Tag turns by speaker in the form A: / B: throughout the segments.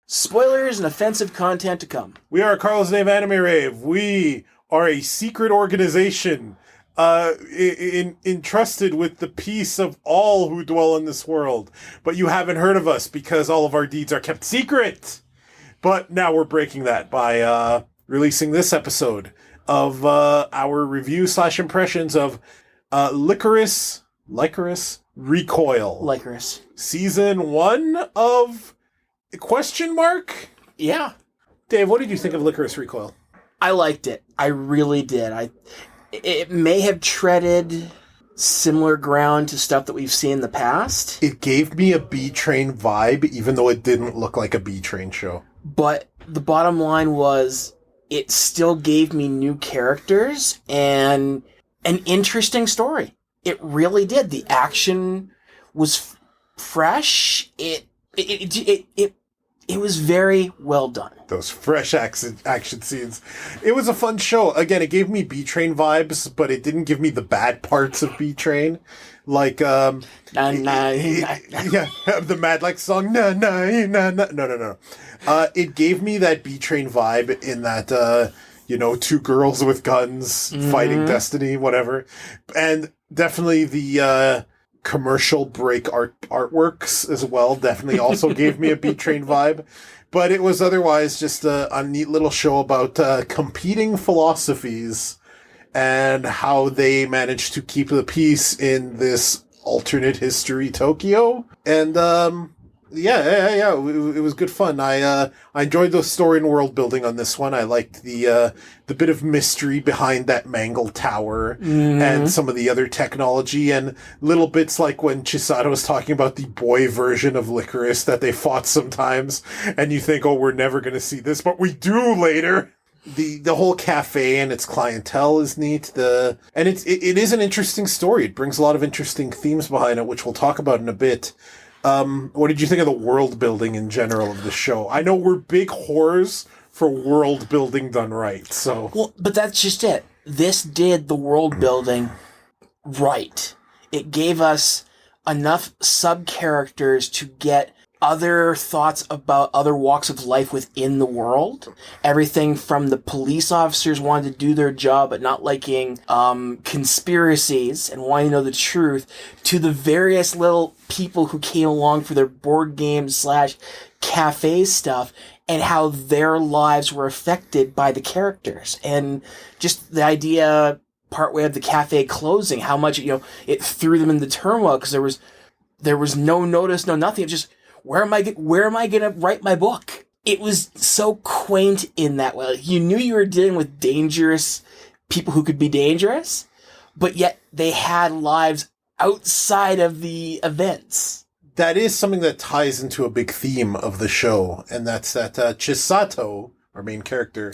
A: Spoilers and offensive content to come.
B: We are Carlos Dave Anime Rave. We are a secret organization entrusted with the peace of all who dwell in this world. But you haven't heard of us because all of our deeds are kept secret. But now we're breaking that by releasing this episode of our review/impressions of Lycoris Recoil.
A: Lycoris. Season
B: 1 of... ?
A: Yeah.
B: Dave, what did you think of Lycoris Recoil?
A: I liked it. I really did. It may have treaded similar ground to stuff that we've seen in the past.
B: It gave me a B-Train vibe, even though it didn't look like a B-Train show.
A: But the bottom line was, it still gave me new characters and an interesting story. It really did. The action was fresh. It was very well done.
B: Those fresh action scenes. It was a fun show. Again, it gave me B-Train vibes, but it didn't give me the bad parts of B-Train. Like, the Mad Like song, no. It gave me that B-Train vibe in that, two girls with guns fighting destiny, whatever. And definitely the, commercial break artworks as well definitely also gave me a B-Train vibe. But it was otherwise just a neat little show about competing philosophies and how they managed to keep the peace in this alternate history Tokyo. And it was good fun. I enjoyed the story and world building on this one. I liked the bit of mystery behind that mangled tower and some of the other technology and little bits like when Chisato was talking about the boy version of Lycoris that they fought sometimes, and you think, oh, we're never going to see this, but we do later. The whole cafe and its clientele is neat. It is an interesting story. It brings a lot of interesting themes behind it, which we'll talk about in a bit. What did you think of the world building in general of the show? I know we're big whores for world building done right, so...
A: Well, but that's just it. This did the world building right. It gave us enough sub-characters to get other thoughts about other walks of life within the world. Everything from the police officers wanting to do their job but not liking conspiracies and wanting to know the truth, to the various little people who came along for their board game / cafe stuff and how their lives were affected by the characters. And just the idea partway of the cafe closing, how much it threw them into turmoil because there was no notice, no nothing. It just, where am I going to write my book? It was so quaint in that way. You knew you were dealing with dangerous people who could be dangerous, but yet they had lives outside of the events.
B: That is something that ties into a big theme of the show, and that's that Chisato, our main character,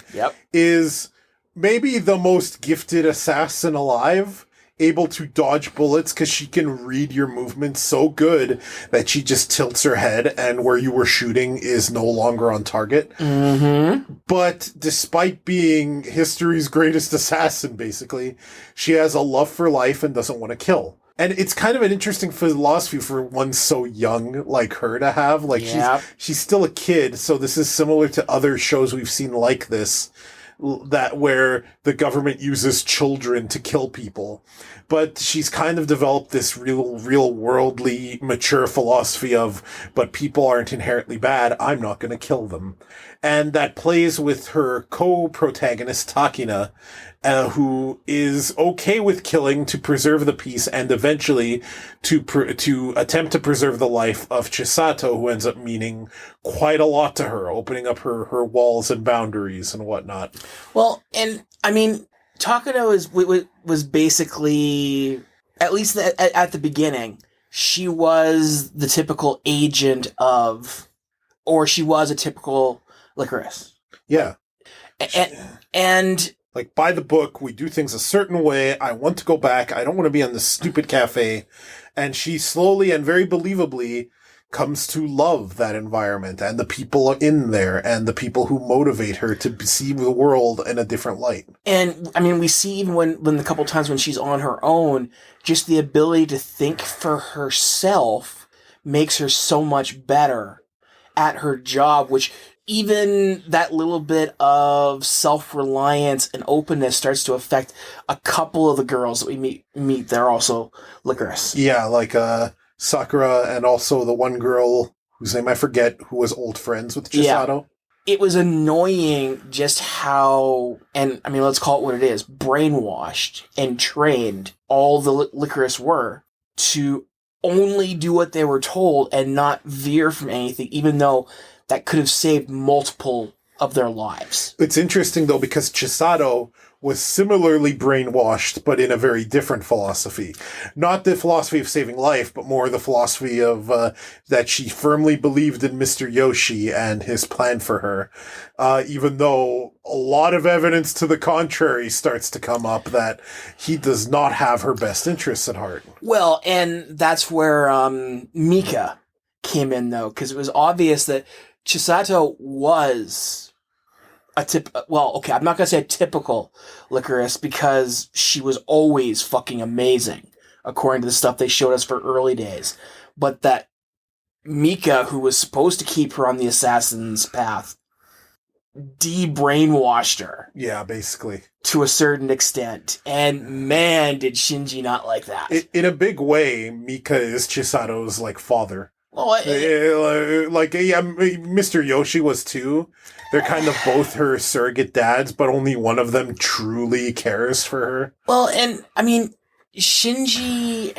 B: is maybe the most gifted assassin alive, able to dodge bullets because she can read your movements so good that she just tilts her head and where you were shooting is no longer on target.
A: Mm-hmm.
B: But despite being history's greatest assassin, basically, she has a love for life and doesn't want to kill. And it's kind of an interesting philosophy for one so young like her to have. Like, she's still a kid, so this is similar to other shows we've seen like this, that where the government uses children to kill people. But she's kind of developed this real worldly, mature philosophy of, but people aren't inherently bad, I'm not going to kill them. And that plays with her co-protagonist, Takina, who is okay with killing to preserve the peace and eventually to attempt to preserve the life of Chisato, who ends up meaning quite a lot to her, opening up her walls and boundaries and whatnot.
A: Well, and I mean, Takina was basically, at least at the beginning, she was the typical agent of, or she was a typical Lycoris.
B: Yeah.
A: And
B: like, by the book, we do things a certain way. I want to go back. I don't want to be on this stupid cafe. And she slowly and very believably comes to love that environment and the people in there and the people who motivate her to see the world in a different light.
A: And, I mean, we see even when the couple times when she's on her own, just the ability to think for herself makes her so much better at her job, which even that little bit of self-reliance and openness starts to affect a couple of the girls that we meet. They're also Lycoris.
B: Yeah, like Sakura and also the one girl whose name I forget, who was old friends with Chisato.
A: It was annoying just how, and I mean, let's call it what it is, brainwashed and trained all the Lycoris were to only do what they were told and not veer from anything, even though that could have saved multiple of their lives.
B: It's interesting, though, because Chisato was similarly brainwashed, but in a very different philosophy. Not the philosophy of saving life, but more the philosophy of that she firmly believed in Mr. Yoshi and his plan for her, even though a lot of evidence to the contrary starts to come up that he does not have her best interests at heart.
A: Well, and that's where Mika came in, though, because it was obvious that Chisato was I'm not going to say a typical Lycoris, because she was always fucking amazing, according to the stuff they showed us for early days. But that Mika, who was supposed to keep her on the assassin's path, de-brainwashed her.
B: Yeah, basically.
A: To a certain extent. And man, did Shinji not like that.
B: In a big way, Mika is Chisato's, father.
A: Well,
B: Mr. Yoshi was too. They're kind of both her surrogate dads, but only one of them truly cares for her.
A: Well, and I mean, Shinji,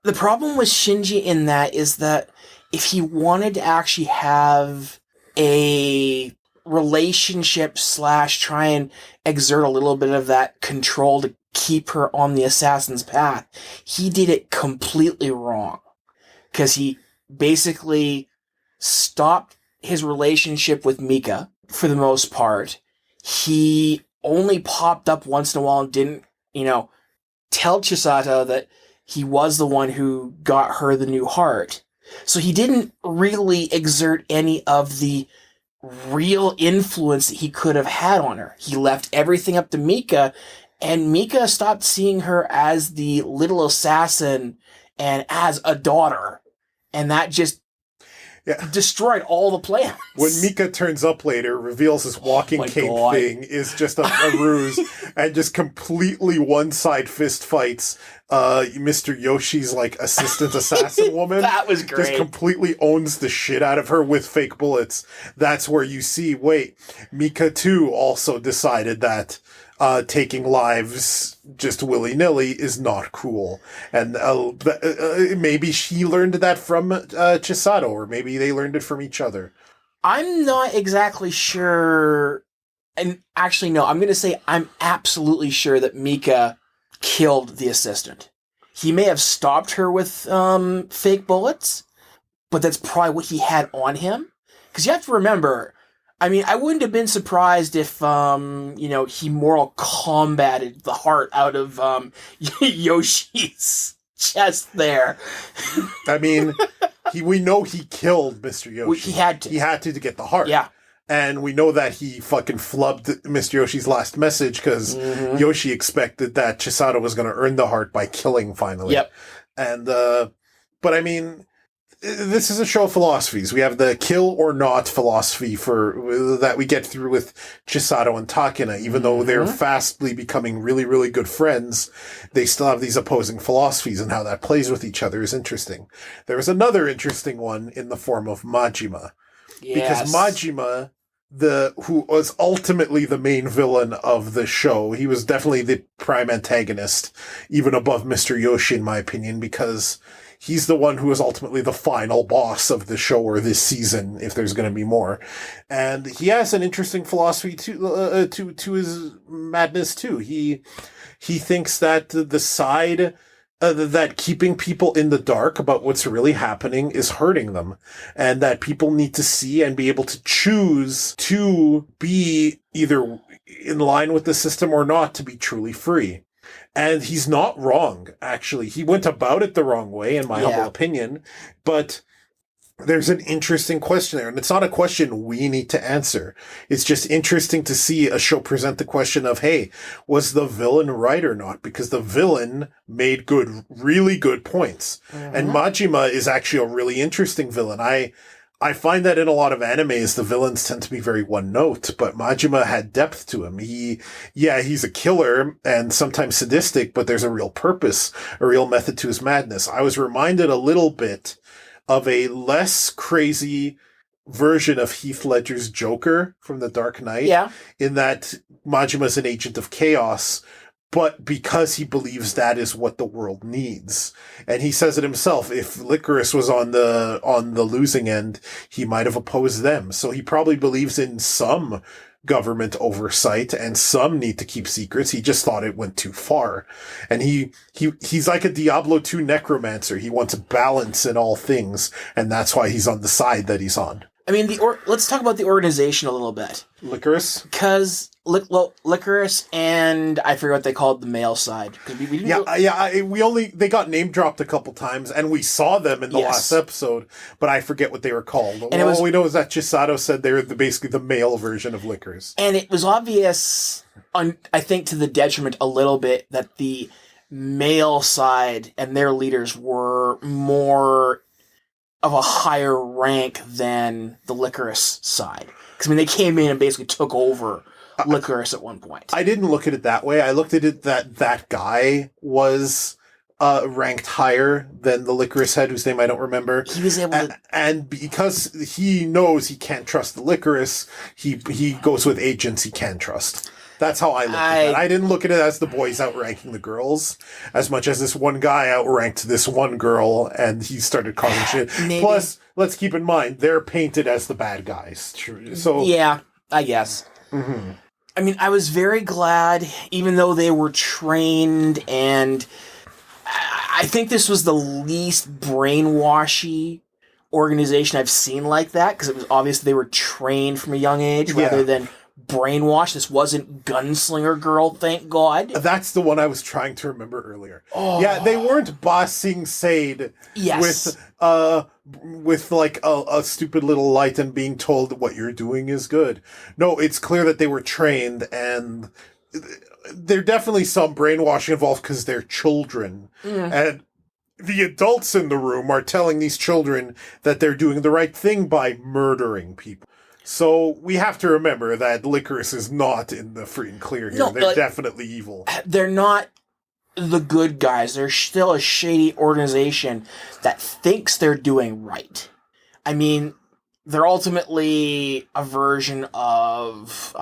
A: the problem with Shinji in that is that if he wanted to actually have a relationship / try and exert a little bit of that control to keep her on the assassin's path, he did it completely wrong. Because he basically stopped his relationship with Mika for the most part. He only popped up once in a while and didn't, tell Chisato that he was the one who got her the new heart. So he didn't really exert any of the real influence that he could have had on her. He left everything up to Mika, and Mika stopped seeing her as the little assassin and as a daughter. And that just destroyed all the plans.
B: When Mika turns up later, reveals his walking cane thing is just a ruse, and just completely one-side fist fights Mr. Yoshi's assistant assassin woman.
A: That was great.
B: Just completely owns the shit out of her with fake bullets. That's where you see, Mika too also decided that taking lives just willy-nilly is not cool. And maybe she learned that from Chisato, or maybe they learned it from each other.
A: I'm not exactly sure. And actually, no, I'm going to say I'm absolutely sure that Mika killed the assistant. He may have stopped her with fake bullets, but that's probably what he had on him. Because you have to remember, I mean, I wouldn't have been surprised if, he Mortal Kombated the heart out of Yoshi's chest there.
B: I mean, we know he killed Mr. Yoshi.
A: He had to.
B: He had to get the heart.
A: Yeah.
B: And we know that he fucking flubbed Mr. Yoshi's last message because Yoshi expected that Chisato was going to earn the heart by killing finally.
A: Yep.
B: And, but I mean, this is a show of philosophies. We have the kill or not philosophy that we get through with Chisato and Takina. Even though they're fastly becoming really, really good friends, they still have these opposing philosophies, and how that plays with each other is interesting. There is another interesting one in the form of Majima.
A: Yes.
B: Because Majima, who was ultimately the main villain of the show, he was definitely the prime antagonist, even above Mr. Yoshi, in my opinion, because he's the one who was ultimately the final boss of the show, or this season, if there's going to be more. And he has an interesting philosophy to his madness too. He thinks that the side that keeping people in the dark about what's really happening is hurting them, and that people need to see and be able to choose to be either in line with the system or not, to be truly free. And he's not wrong, actually. He went about it the wrong way, in my humble opinion, but there's an interesting question there, and it's not a question we need to answer. It's just interesting to see a show present the question of, hey, was the villain right or not? Because the villain made really good points. And Majima is actually a really interesting villain. I find that in a lot of animes, the villains tend to be very one note, but Majima had depth to him. He's a killer and sometimes sadistic, but there's a real purpose, a real method to his madness. I was reminded a little bit of a less crazy version of Heath Ledger's Joker from The Dark Knight.
A: Yeah.
B: In that Majima's an agent of chaos, but because he believes that is what the world needs. And he says it himself, if Lycoris was on the losing end, he might have opposed them. So he probably believes in some government oversight and some need to keep secrets. He just thought it went too far. And he's like a Diablo 2 necromancer. He wants balance in all things, and that's why he's on the side that he's on.
A: I mean, let's talk about the organization a little bit.
B: Lycoris?
A: Because, Lycoris and I forget what they called the male side. We didn't
B: they got name dropped a couple times, and we saw them in the last episode, but I forget what they were called. And all we know is that Chisato said they're basically the male version of Lycoris.
A: And it was obvious, I think to the detriment a little bit, that the male side and their leaders were more of a higher rank than the Lycoris side. Because, I mean, they came in and basically took over Lycoris at one point.
B: I didn't look at it that way. I looked at it that guy was ranked higher than the Lycoris head, whose name I don't remember.
A: He was able to...
B: And because he knows he can't trust the Lycoris, he goes with agents he can trust. That's how I looked at it. I didn't look at it as the boys outranking the girls, as much as this one guy outranked this one girl, and he started causing shit.
A: Maybe.
B: Plus, let's keep in mind, they're painted as the bad guys. So
A: yeah, I guess.
B: Mm-hmm.
A: I mean, I was very glad, even though they were trained, and I think this was the least brainwashy organization I've seen like that, because it was obvious they were trained from a young age rather than brainwashed. This wasn't Gunslinger Girl, thank God.
B: That's the one I was trying to remember earlier.
A: Oh.
B: Yeah, they weren't bossing Sade with like a stupid little light and being told that what you're doing is good. No, it's clear that they were trained, and there definitely some brainwashing involved because they're children. And the adults in the room are telling these children that they're doing the right thing by murdering people. So we have to remember that Lycoris is not in the free and clear here. No, they're definitely evil.
A: They're not the good guys. They're still a shady organization that thinks they're doing right. I mean, they're ultimately a version of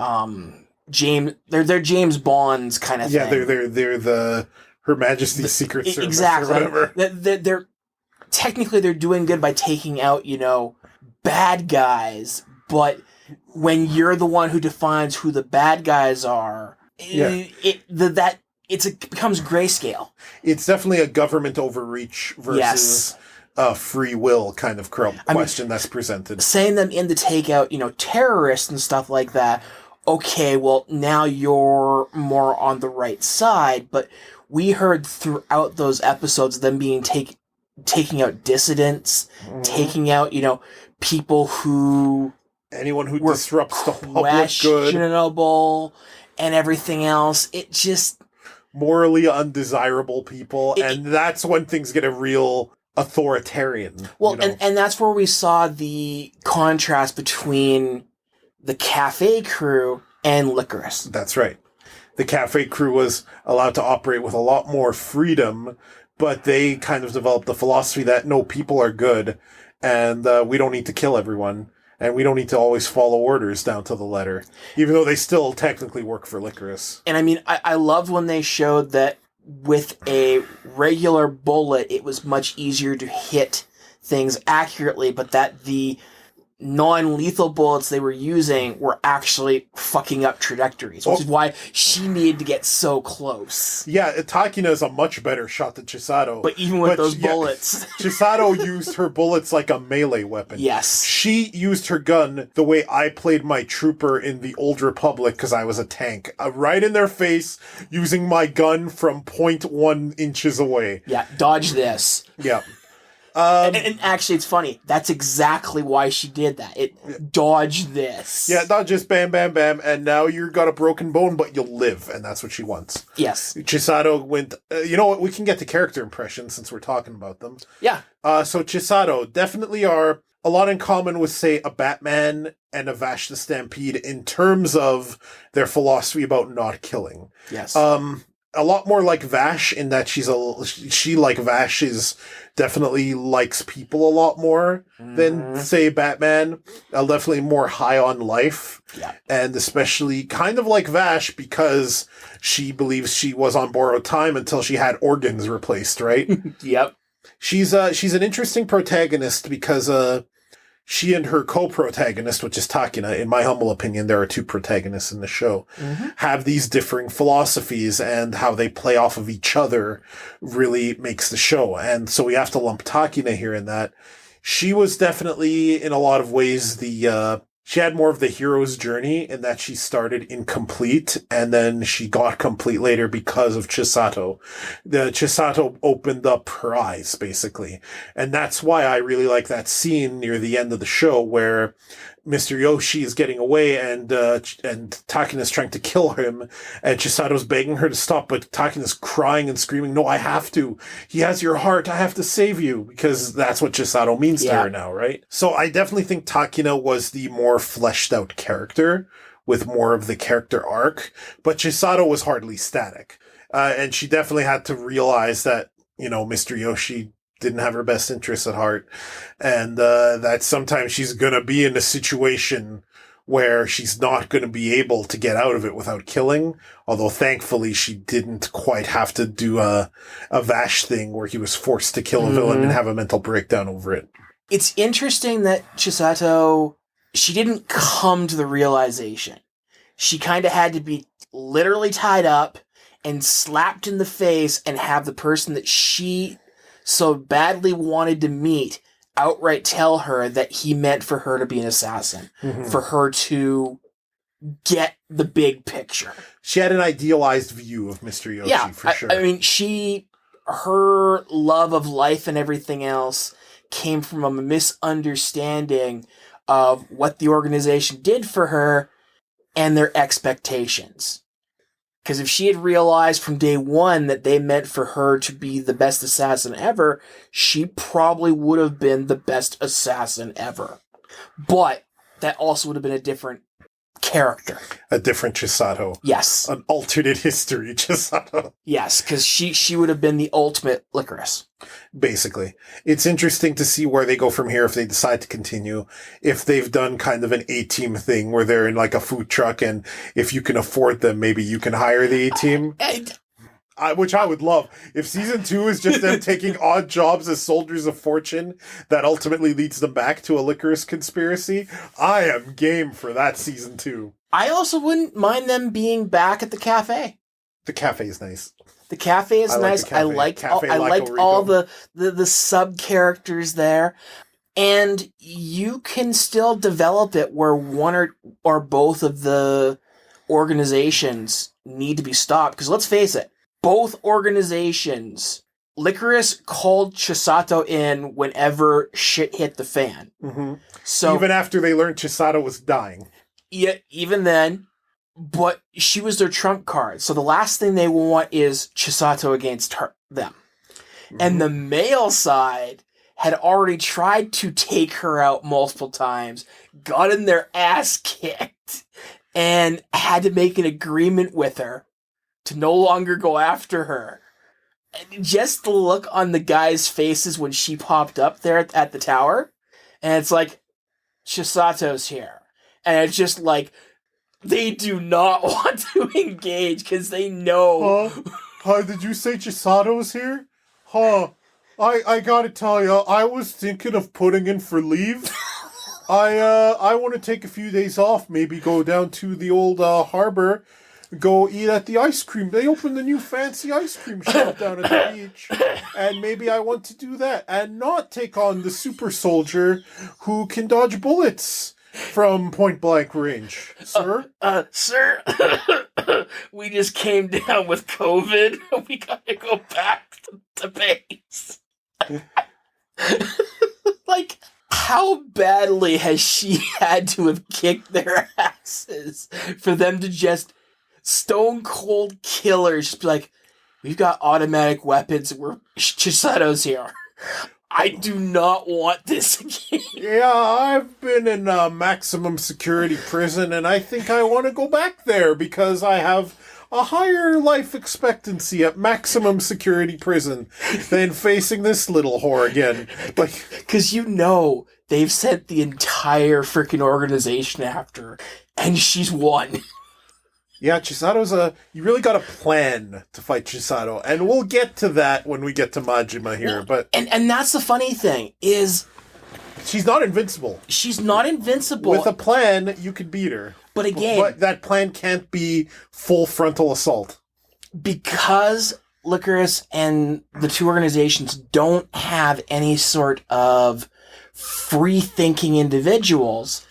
A: James. They're James Bond's kind of thing.
B: Yeah, they're the Her Majesty's Secret Service
A: exactly.
B: or whatever.
A: They're technically they're doing good by taking out bad guys. But when you're the one who defines who the bad guys are, it becomes grayscale.
B: It's definitely a government overreach versus free will kind of question that's presented.
A: Saying them in to take out, terrorists and stuff like that. Okay, well, now you're more on the right side. But we heard throughout those episodes them being taking out dissidents, taking out, people who...
B: Anyone who disrupts the public good.
A: Questionable and everything else. It just...
B: Morally undesirable people. And that's when things get a real authoritarian.
A: Well, and that's where we saw the contrast between the cafe crew and Lycoris.
B: That's right. The cafe crew was allowed to operate with a lot more freedom, but they kind of developed the philosophy that, no, people are good, and we don't need to kill everyone. And we don't need to always follow orders down to the letter, even though they still technically work for Lycoris.
A: And I mean, I loved when they showed that with a regular bullet, it was much easier to hit things accurately, but that the non-lethal bullets they were using were actually fucking up trajectories, which is why she needed to get so close.
B: Yeah, Takina is a much better shot than Chisato.
A: But even with those bullets...
B: Chisato used her bullets like a melee weapon.
A: Yes.
B: She used her gun the way I played my trooper in the Old Republic because I was a tank. Right in their face, using my gun from 0.1 inches away.
A: Yeah, dodge this.
B: Yeah.
A: And actually, it's funny. That's exactly why she did that. Dodge this.
B: Yeah, not just bam, bam, bam, and now you've got a broken bone, but you'll live, and that's what she wants.
A: Yes.
B: Chisato went... you know what? We can get to character impressions since we're talking about them.
A: Yeah.
B: So Chisato, definitely our a lot in common with, say, a Batman and a Vash the Stampede in terms of their philosophy about not killing.
A: Yes.
B: A lot more like Vash in that she like Vash is definitely likes people a lot more than, say, Batman. Definitely more high on life.
A: Yeah.
B: And especially kind of like Vash because she believes she was on borrowed time until she had organs replaced, right?
A: Yep.
B: She's an interesting protagonist because she and her co-protagonist, which is Takina, in my humble opinion, there are two protagonists in the show, have these differing philosophies, and how they play off of each other really makes the show. And so we have to lump Takina here in that. She was definitely, in a lot of ways, she had more of the hero's journey in that she started incomplete and then she got complete later because of Chisato. The Chisato opened up her eyes, basically. And that's why I really like that scene near the end of the show where Mr. Yoshi is getting away and Takina's trying to kill him and Chisato's begging her to stop, but Takina's crying and screaming, "No, I have to. He has your heart. I have to save you," because that's what Chisato means to her now, right? So I definitely think Takina was the more fleshed out character with more of the character arc, but Chisato was hardly static. And she definitely had to realize that, Mr. Yoshi didn't have her best interests at heart, and that sometimes she's gonna be in a situation where she's not gonna be able to get out of it without killing, although thankfully she didn't quite have to do a Vash thing where he was forced to kill a villain and have a mental breakdown over it.
A: It's interesting that Chisato, she didn't come to the realization. She kind of had to be literally tied up and slapped in the face and have the person that she so badly wanted to meet outright tell her that he meant for her to be an assassin, for her to get the big picture.
B: She had an idealized view of Mr. Yoshi, for sure.
A: I mean, her love of life and everything else came from a misunderstanding of what the organization did for her and their expectations. Because if she had realized from day one that they meant for her to be the best assassin ever, she probably would have been the best assassin ever. But that also would have been a different character.
B: A different Chisato.
A: Yes.
B: An alternate history Chisato.
A: Yes, because she would have been the ultimate Lycoris.
B: Basically. It's interesting to see where they go from here if they decide to continue. If they've done kind of an A-team thing where they're in like a food truck and if you can afford them, maybe you can hire the A-team. Which I would love. If season 2 is just them taking odd jobs as soldiers of fortune that ultimately leads them back to a Lycoris conspiracy, I am game for that season 2.
A: I also wouldn't mind them being back at the cafe.
B: The cafe is nice.
A: The cafe is nice. I liked all the sub characters there. And you can still develop it where one or both of the organizations need to be stopped. Because let's face it, both organizations, Lycoris called Chisato in whenever shit hit the fan. So
B: even after they learned Chisato was dying.
A: Yeah, even then. But she was their trump card. So the last thing they want is Chisato against them. And the male side had already tried to take her out multiple times, gotten their ass kicked, and had to make an agreement with her to no longer go after her. And just the look on the guys' faces when she popped up there at the tower, and it's like, Chisato's here. And it's just like, they do not want to engage because they know.
B: Did you say Chisato's here? I gotta tell you, I was thinking of putting in for leave. I want to take a few days off, maybe go down to the old harbor, go eat at the ice cream. They opened the new fancy ice cream shop down at the beach. And maybe I want to do that and not take on the super soldier who can dodge bullets from point blank range. Sir?
A: Sir, we just came down with COVID. We gotta go back to base. Like, how badly has she had to have kicked their asses for them to just stone cold killers just be like, we've got automatic weapons, we're Chisato's here. I do not want this again.
B: Yeah, I've been in a maximum security prison, and I think I want to go back there because I have a higher life expectancy at maximum security prison than facing this little whore again. Like,
A: because they've sent the entire freaking organization after her, and she's won.
B: yeah, Chisato's you really got a plan to fight Chisato, and we'll get to that when we get to Majima here, but...
A: And that's the funny thing, is...
B: She's not invincible.
A: She's not invincible.
B: With a plan, you could beat her.
A: But again...
B: But that plan can't be full frontal assault.
A: Because Lycoris and the two organizations don't have any sort of free-thinking individuals...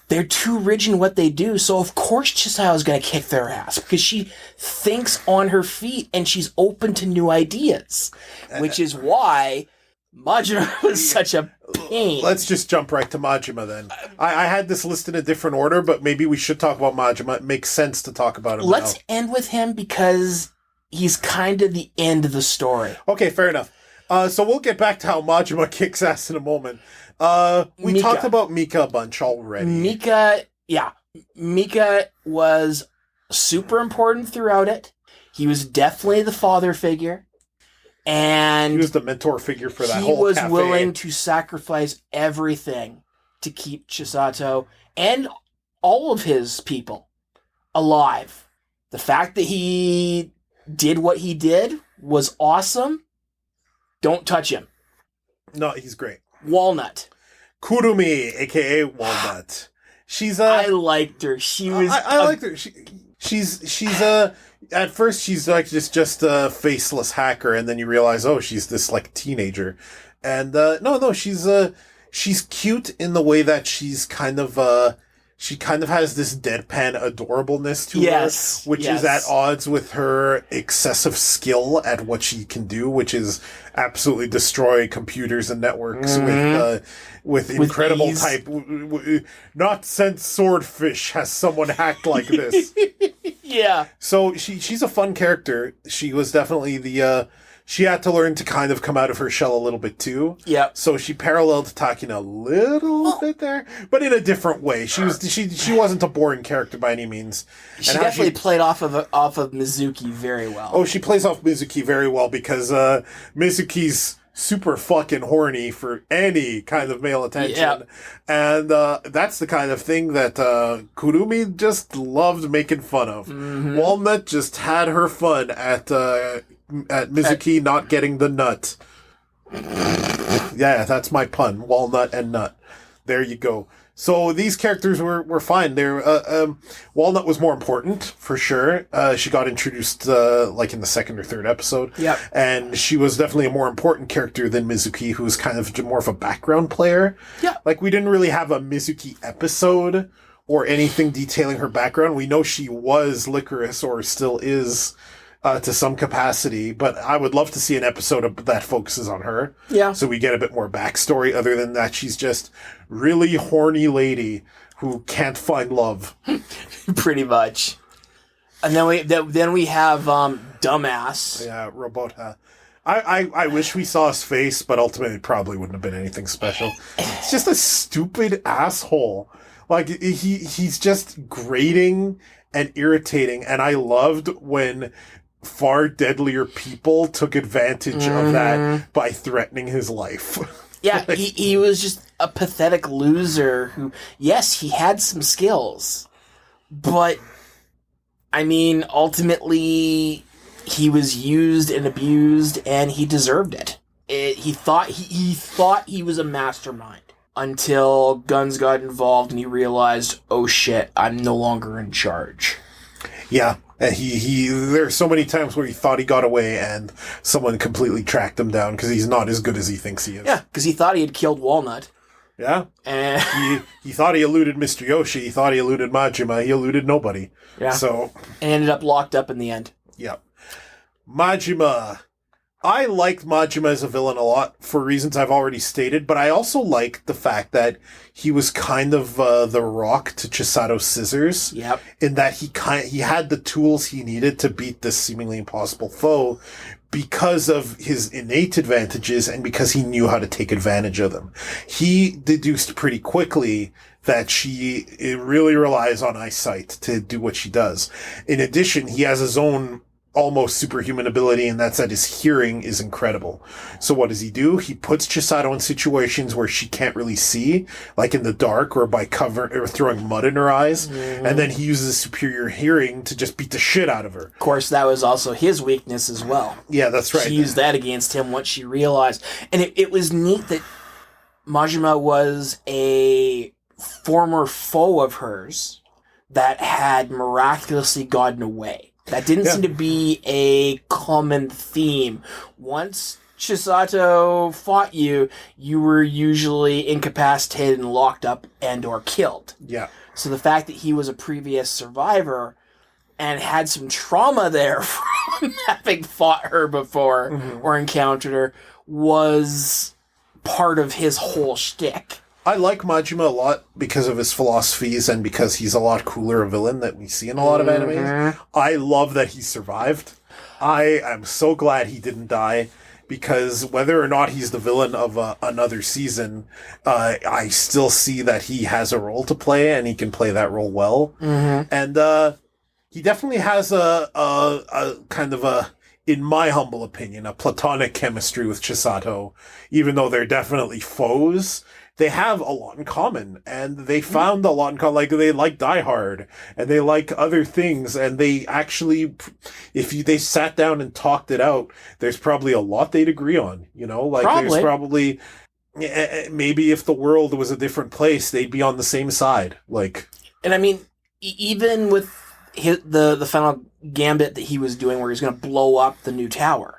A: They're too rigid in what they do, so of course Chisato is going to kick their ass, because she thinks on her feet and she's open to new ideas, which is why Majima was such a pain.
B: Let's just jump right to Majima then. I had this list in a different order, but maybe we should talk about Majima. It makes sense to talk about him
A: Let's
B: now.
A: end with him, because he's kind of the end of the story.
B: Okay, fair enough. So we'll get back to how Majima kicks ass in a moment. We
A: Mika.
B: talked about Mika a bunch already.
A: Mika was super important throughout it. He was definitely the father figure. And
B: he was the mentor figure for that whole
A: he was
B: cafe.
A: willing to sacrifice everything to keep Chisato and all of his people alive. The fact that he did what he did was awesome. Don't touch him.
B: No, he's great.
A: Walnut.
B: Kurumi, aka Walnut. She's
A: I liked her. She was.
B: I liked her. She's at first she's like just a faceless hacker, and then you realize, oh, she's this like teenager, and no, she's cute in the way that she's kind of she kind of has this deadpan adorableness to her, which is at odds with her excessive skill at what she can do, which is absolutely destroy computers and networks with incredible
A: ease.
B: type. Not since Swordfish has someone hacked like this.
A: Yeah.
B: So she's a fun character. She was definitely she had to learn to kind of come out of her shell a little bit too.
A: Yep.
B: So she paralleled Takina a little bit there, but in a different way. She wasn't a boring character by any means.
A: She
B: And
A: definitely played off of Mizuki very well.
B: Oh, she plays off Mizuki very well because Mizuki's super fucking horny for any kind of male attention.
A: Yep.
B: And that's the kind of thing that Kurumi just loved making fun of.
A: Mm-hmm.
B: Walnut just had her fun at Mizuki not getting the nut. Yeah, that's my pun. Walnut and nut. There you go. So these characters were fine. Walnut was more important, for sure. She got introduced like in the second or third episode.
A: Yep.
B: And she was definitely a more important character than Mizuki, who was kind of more of a background player.
A: Yeah.
B: Like, we didn't really have a Mizuki episode or anything detailing her background. We know she was Lycoris, or still is, to some capacity, but I would love to see an episode that focuses on her.
A: Yeah.
B: So we get a bit more backstory. Other than that, she's just really horny lady who can't find love.
A: Pretty much. And then we have Dumbass.
B: Yeah, Robota. I wish we saw his face, but ultimately it probably wouldn't have been anything special. It's just a stupid asshole. Like, he's just grating and irritating, and I loved when far deadlier people took advantage of that by threatening his life.
A: Yeah, he was just a pathetic loser who, yes, he had some skills, but, I mean, ultimately, he was used and abused, and he deserved it. He thought he was a mastermind until guns got involved and he realized, oh shit, I'm no longer in charge.
B: Yeah. And there's so many times where he thought he got away and someone completely tracked him down because he's not as good as he thinks he is.
A: Yeah, because he thought he had killed Walnut.
B: Yeah.
A: And
B: he thought he eluded Mr. Yoshi. He thought he eluded Majima. He eluded nobody.
A: Yeah.
B: So.
A: And ended up locked up in the end.
B: Yeah. Majima. I liked Majima as a villain a lot for reasons I've already stated, but I also liked the fact that he was kind of the rock to Chisato's scissors.
A: Yep.
B: In that he had the tools he needed to beat this seemingly impossible foe because of his innate advantages and because he knew how to take advantage of them. He deduced pretty quickly that it really relies on eyesight to do what she does. In addition, he has his own almost superhuman ability, and that's that his hearing is incredible. So what does he do? He puts Chisato in situations where she can't really see, like in the dark or by or throwing mud in her eyes, and then he uses superior hearing to just beat the shit out of her.
A: Of course, that was also his weakness as well.
B: Yeah, that's right.
A: She used that against him once she realized. And it was neat that Majima was a former foe of hers that had miraculously gotten away. That didn't seem to be a common theme. Once Chisato fought you, you were usually incapacitated and locked up and or killed.
B: Yeah.
A: So the fact that he was a previous survivor and had some trauma there from having fought her before or encountered her was part of his whole shtick.
B: I like Majima a lot because of his philosophies and because he's a lot cooler a villain that we see in a lot of animes. I love that he survived. I am so glad he didn't die because whether or not he's the villain of another season, I still see that he has a role to play and he can play that role well. And he definitely has a kind of a, in my humble opinion, a platonic chemistry with Chisato, even though they're definitely foes. They have a lot in common, and they found a lot in common. Like, they like Die Hard, and they like other things, and they actually, they sat down and talked it out, there's probably a lot they'd agree on, you know? Like, there's probably, maybe if the world was a different place, they'd be on the same side. Like,
A: and I mean, even with the final gambit that he was doing where he's going to blow up the new tower.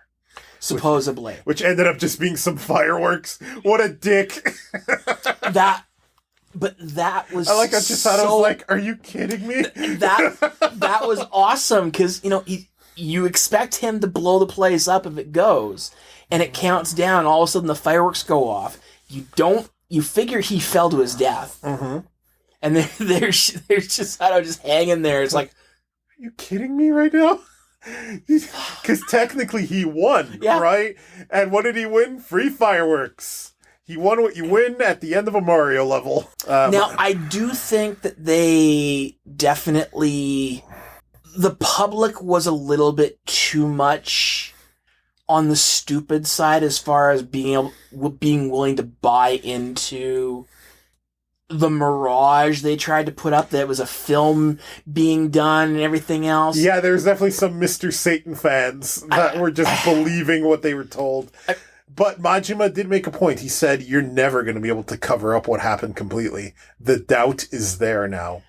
A: Supposedly.
B: Which ended up just being some fireworks. What a dick.
A: That was
B: I like how Chisato's like, are you kidding me?
A: That was awesome, because, you expect him to blow the place up if it goes, and it counts down, all of a sudden the fireworks go off. You figure he fell to his death. And there's Chisato just hanging there. It's like,
B: are you kidding me right now? Because technically he won, right? And what did he win? Free fireworks. He won what you win at the end of a Mario level.
A: Now, I do think that they definitely... The public was a little bit too much on the stupid side as far as being willing to buy into the mirage they tried to put up, that it was a film being done and everything else.
B: Yeah, there's definitely some Mr. Satan fans that were just believing what they were told. But Majima did make a point. He said, you're never going to be able to cover up what happened completely. The doubt is there now.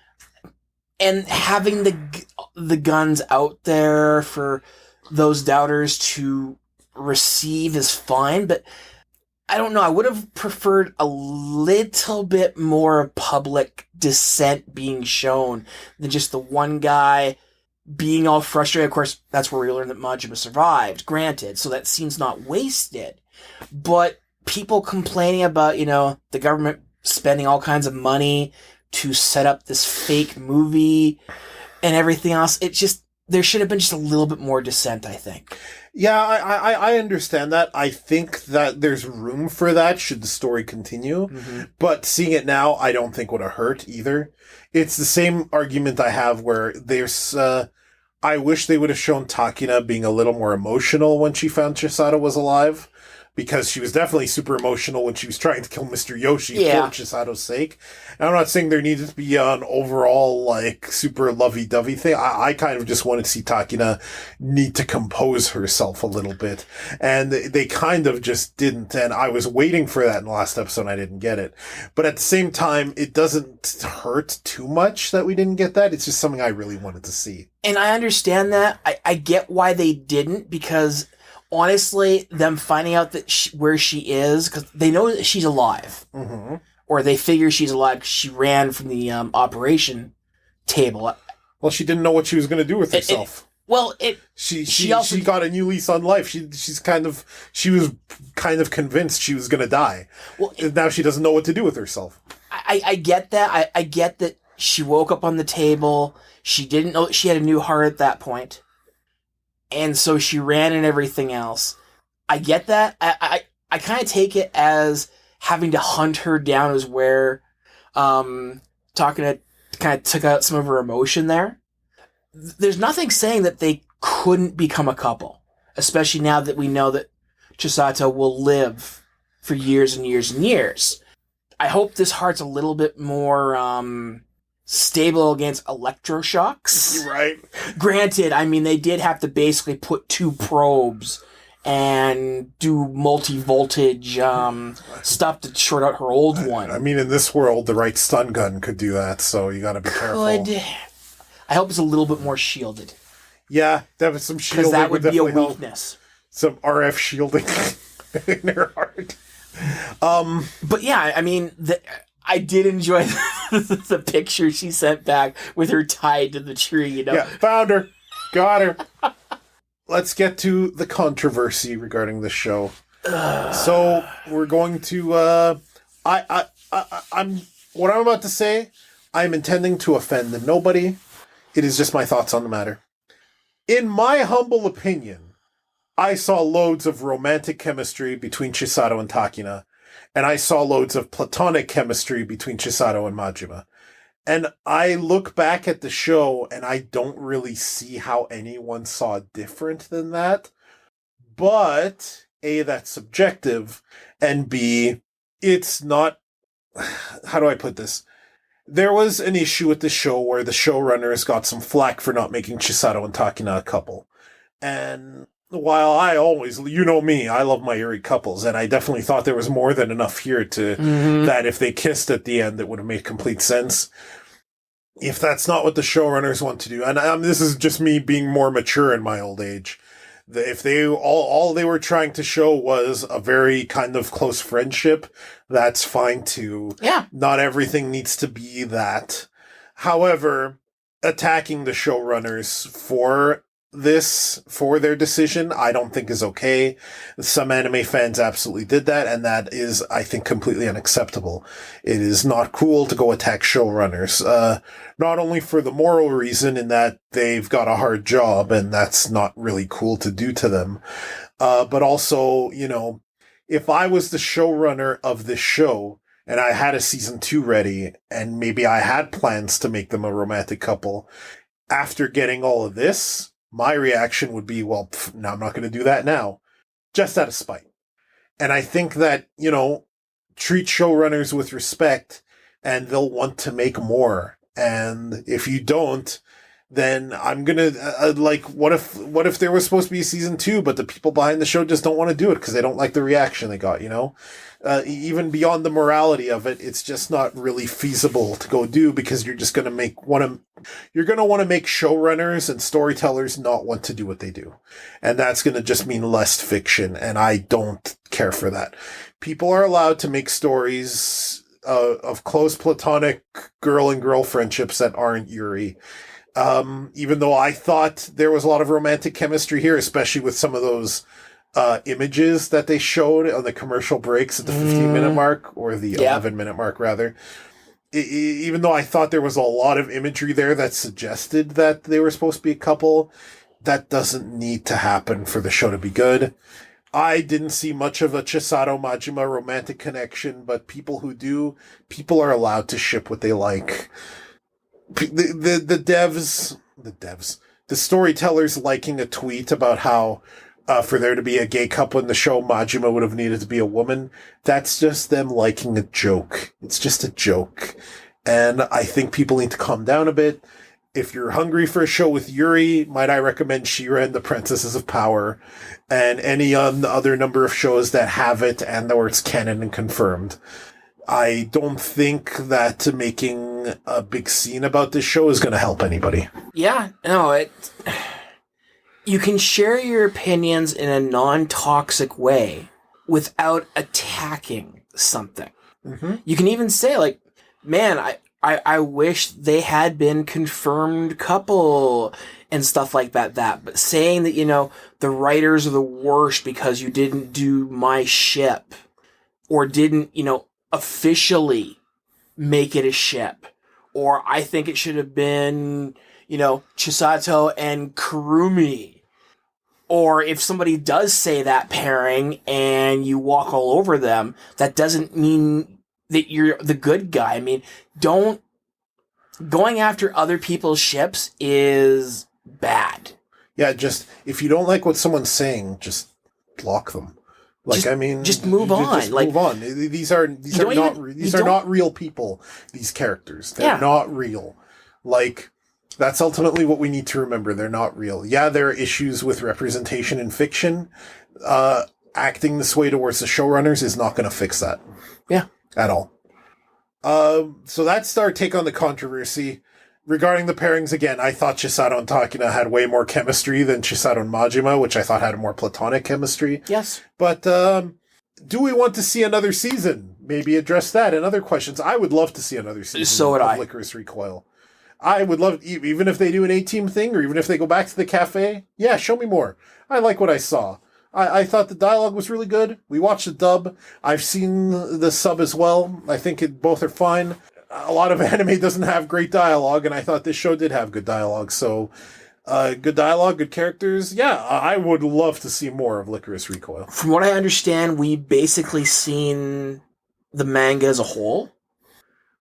A: And having the guns out there for those doubters to receive is fine, but I don't know. I would have preferred a little bit more public dissent being shown than just the one guy being all frustrated. Of course, that's where we learned that Majima survived, granted, so that scene's not wasted. But people complaining about, the government spending all kinds of money to set up this fake movie and everything else, there should have been just a little bit more dissent, I think.
B: Yeah, I understand that. I think that there's room for that should the story continue. But seeing it now, I don't think would have hurt either. It's the same argument I have where there's... I wish they would have shown Takina being a little more emotional when she found Chisato was alive. Because she was definitely super emotional when she was trying to kill Mr. Yoshi for Chisato's sake. And I'm not saying there needed to be an overall, super lovey-dovey thing. I kind of just wanted to see Takina need to compose herself a little bit. And they kind of just didn't. And I was waiting for that in the last episode and I didn't get it. But at the same time, it doesn't hurt too much that we didn't get that. It's just something I really wanted to see.
A: And I understand that. I get why they didn't, because... Honestly, them finding out that where she is, because they know that she's alive, or they figure she's alive because she ran from the operation table.
B: Well, she didn't know what she was going to do with herself.
A: Well,
B: She
A: also
B: got a new lease on life. She was kind of convinced she was gonna die.
A: well,
B: Now she doesn't know what to do with herself.
A: I get that. I get that she woke up on the table. She didn't know that she had a new heart at that point. And so she ran and everything else. I get that. I kind of take it as having to hunt her down is where Takina kind of took out some of her emotion there. There's nothing saying that they couldn't become a couple, especially now that we know that Chisato will live for years and years and years. I hope this heart's a little bit more stable against electroshocks.
B: Right.
A: Granted, I mean, they did have to basically put 2 probes and do multi-voltage stuff to short out her old one.
B: I mean, in this world, the right stun gun could do that, so you gotta be careful.
A: I hope it's a little bit more shielded.
B: Yeah, that was some shielding.
A: Because that would be a
B: definitely help.
A: Weakness.
B: Some RF shielding in her heart.
A: But yeah, I mean, I did enjoy the picture she sent back with her tied to the tree, you know?
B: Yeah, found her. Got her. Let's get to the controversy regarding the show. So we're going to, I'm what I'm about to say, I'm intending to offend nobody. It is just my thoughts on the matter. In my humble opinion, I saw loads of romantic chemistry between Chisato and Takina, and I saw loads of platonic chemistry between Chisato and Majima. And I look back at the show, and I don't really see how anyone saw different than that. But, A, that's subjective, and B, it's not... How do I put this? There was an issue with the show where the showrunners got some flack for not making Chisato and Takina a couple. And while I always, you know me, I love my Yuri couples, and I definitely thought there was more than enough here to that if they kissed at the end, it would have made complete sense. If that's not what the showrunners want to do, and this is just me being more mature in my old age, if they all they were trying to show was a very kind of close friendship, that's fine too.
A: Yeah.
B: Not everything needs to be that. However, attacking the showrunners for their decision, I don't think is okay. Some anime fans absolutely did that, and that is, I think, completely unacceptable. It is not cool to go attack showrunners, not only for the moral reason in that they've got a hard job, and that's not really cool to do to them, but also, you know, if I was the showrunner of this show, and I had a season 2 ready, and maybe I had plans to make them a romantic couple, after getting all of this, my reaction would be, well, no, I'm not going to do that now. Just out of spite. And I think that, you know, treat showrunners with respect and they'll want to make more. And if you don't, then I'm going to, what if there was supposed to be a season 2, but the people behind the show just don't want to do it because they don't like the reaction they got, you know? Even beyond the morality of it, it's just not really feasible to go do because you're just going to want to make showrunners and storytellers not want to do what they do. And that's going to just mean less fiction. And I don't care for that. People are allowed to make stories of close platonic girl and girl friendships that aren't Yuri. Even though I thought there was a lot of romantic chemistry here, especially with some of those images that they showed on the commercial breaks at the 15-minute mark, or the 11-minute mark, rather. Even though I thought there was a lot of imagery there that suggested that they were supposed to be a couple, that doesn't need to happen for the show to be good. I didn't see much of a Chisato-Majima romantic connection, but people who do, people are allowed to ship what they like. The storytellers liking a tweet about how for there to be a gay couple in the show, Majima would have needed to be a woman. That's just them liking a joke. It's just a joke. And I think people need to calm down a bit. If you're hungry for a show with Yuri, might I recommend She-Ra and the Princesses of Power and any other number of shows that have it and where it's canon and confirmed. I don't think that making a big scene about this show is going to help anybody.
A: Yeah, no, you can share your opinions in a non-toxic way without attacking something. Mm-hmm. You can even say, like, man, I wish they had been confirmed couple and stuff like that. But saying that, the writers are the worst because you didn't do my ship or didn't, officially make it a ship, or I think it should have been, Chisato and Kurumi. Or if somebody does say that pairing and you walk all over them, that doesn't mean that you're the good guy. I mean, going after other people's ships is bad.
B: Yeah, just, if you don't like what someone's saying, just block them.
A: Just move on.
B: Just move on. These are not real people. These characters, they're not real. That's ultimately what we need to remember. They're not real. Yeah, there are issues with representation in fiction. Acting this way towards the showrunners is not going to fix that.
A: Yeah.
B: At all. So that's our take on the controversy. Regarding the pairings, again, I thought Chisato and Takina had way more chemistry than Chisato and Majima, which I thought had a more platonic chemistry.
A: Yes.
B: But do we want to see another season? Maybe address that and other questions. I would love to see another season of Lycoris Recoil. I would love, even if they do an A-team thing, or even if they go back to the cafe, yeah, show me more. I like what I saw. I thought the dialogue was really good. We watched the dub. I've seen the sub as well. I think both are fine. A lot of anime doesn't have great dialogue, and I thought this show did have good dialogue. So, good dialogue, good characters. Yeah, I would love to see more of Lycoris Recoil.
A: From what I understand, we've basically seen the manga as a whole,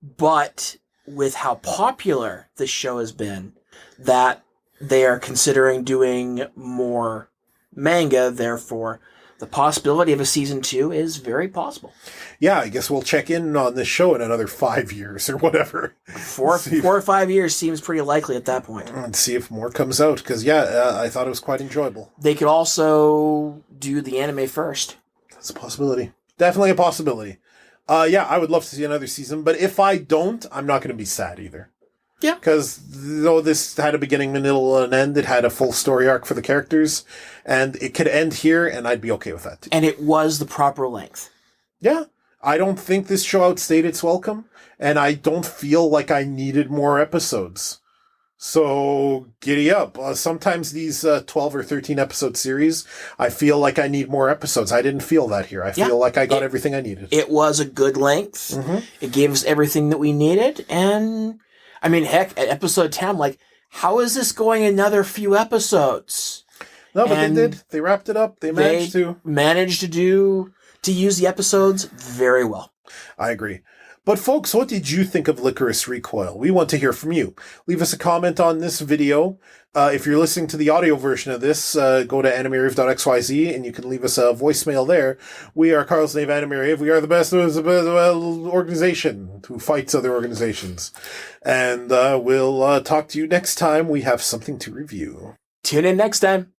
A: but with how popular this show has been, that they are considering doing more manga, therefore the possibility of a season 2 is very possible.
B: Yeah, I guess we'll check in on this show in another 5 years or whatever.
A: 4 or 5 years seems pretty likely at that point.
B: And see if more comes out, because I thought it was quite enjoyable.
A: They could also do the anime first.
B: That's a possibility. Definitely a possibility. I would love to see another season, but if I don't, I'm not going to be sad either.
A: Yeah.
B: Because though this had a beginning, middle, and end, it had a full story arc for the characters, and it could end here, and I'd be okay with that too.
A: And it was the proper length.
B: Yeah. I don't think this show outstayed its welcome, and I don't feel like I needed more episodes. So, giddy up. Sometimes these 12 or 13 episode series, I feel like I need more episodes. I didn't feel that here. I feel like I got everything I needed.
A: It was a good length. Mm-hmm. It gave us everything that we needed, and I mean, heck, at episode 10, I'm like, how is this going another few episodes?
B: No, but they did. They wrapped it up. They
A: managed to use the episodes very well.
B: I agree. But folks, what did you think of Lycoris Recoil? We want to hear from you. Leave us a comment on this video. If you're listening to the audio version of this, go to animerave.xyz and you can leave us a voicemail there. We are Carl's Nave Anime Rave. We are the best organization who fights other organizations. And we'll talk to you next time we have something to review.
A: Tune in next time.